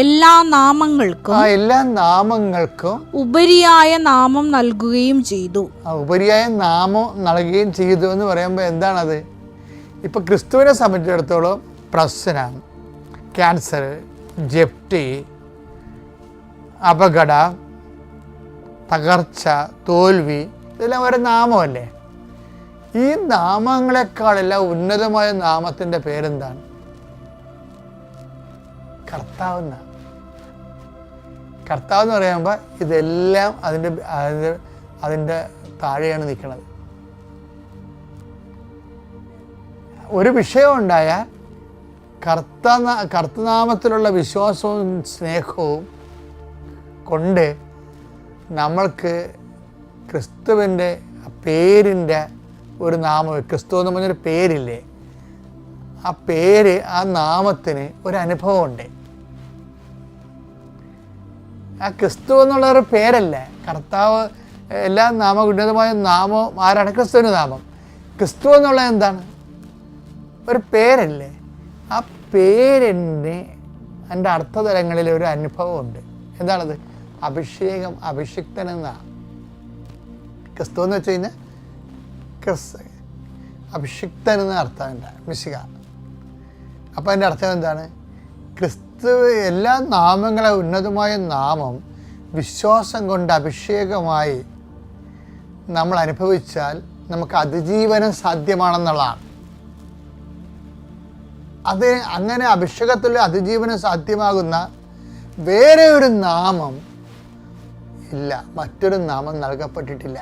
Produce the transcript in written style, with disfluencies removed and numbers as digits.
എല്ലാ നാമങ്ങൾക്കും ഉപരിയായ നാമം നൽകുകയും ചെയ്തു. ഉപരിയായ നാമം നൽകുകയും ചെയ്തു എന്ന് പറയുമ്പോൾ എന്താണത്? ഇപ്പം ക്രിസ്തുവിനെ സംബന്ധിച്ചിടത്തോളം പ്രശ്നം, ക്യാൻസർ, ജപ്തി, അപകടം, തകർച്ച, തോൽവി, ഇതെല്ലാം ഒരു നാമമല്ലേ? ഈ നാമങ്ങളെക്കാളെല്ലാം ഉന്നതമായ നാമത്തിൻ്റെ പേരെന്താണ്? കർത്താവ് എന്നാണ്. കർത്താവ് എന്ന് പറയുമ്പോൾ ഇതെല്ലാം അതിൻ്റെ താഴെയാണ് നിൽക്കുന്നത്. ഒരു വിഷയം ഉണ്ടായാൽ കർത്തനാമത്തിലുള്ള വിശ്വാസവും സ്നേഹവും കൊണ്ട് നമ്മൾക്ക് ക്രിസ്തുവിൻ്റെ പേരിൻ്റെ ഒരു നാമം, ക്രിസ്തു എന്ന് പറഞ്ഞൊരു പേരില്ലേ, ആ പേര്, ആ നാമത്തിന് ഒരു അനുഭവമുണ്ട്. ആ ക്രിസ്തു എന്നുള്ളൊരു പേരല്ലേ കർത്താവ്. എല്ലാ ഉന്നതമായ നാമം ആരാണ്? ക്രിസ്തുവിൻ്റെ നാമം. ക്രിസ്തു എന്നുള്ളത് എന്താണ്? ഒരു പേരല്ലേ? ആ പേരിന് എൻ്റെ അർത്ഥതലങ്ങളിൽ ഒരു അനുഭവമുണ്ട്. എന്താണത്? അഭിഷേകം, അഭിഷിക്തൻ എന്നാണ്. ക്രിസ്തു എന്ന് വെച്ച് കഴിഞ്ഞാൽ അഭിഷിക്തൻ എന്ന അർത്ഥമുണ്ട്, മിശിക. അപ്പോൾ അതിൻ്റെ അർത്ഥം എന്താണ്? ക്രിസ്തു എല്ലാ നാമങ്ങളെ ഉന്നതമായ നാമം വിശ്വാസം കൊണ്ട് അഭിഷേകമായി നമ്മൾ അനുഭവിച്ചാൽ നമുക്ക് അതിജീവനം സാധ്യമാണെന്നുള്ളതാണ്. അത് അങ്ങനെ അഭിഷേകത്തിൽ അതിജീവനം സാധ്യമാകുന്ന വേറെ ഒരു നാമം ഇല്ല, മറ്റൊരു നാമം നൽകപ്പെട്ടിട്ടില്ല.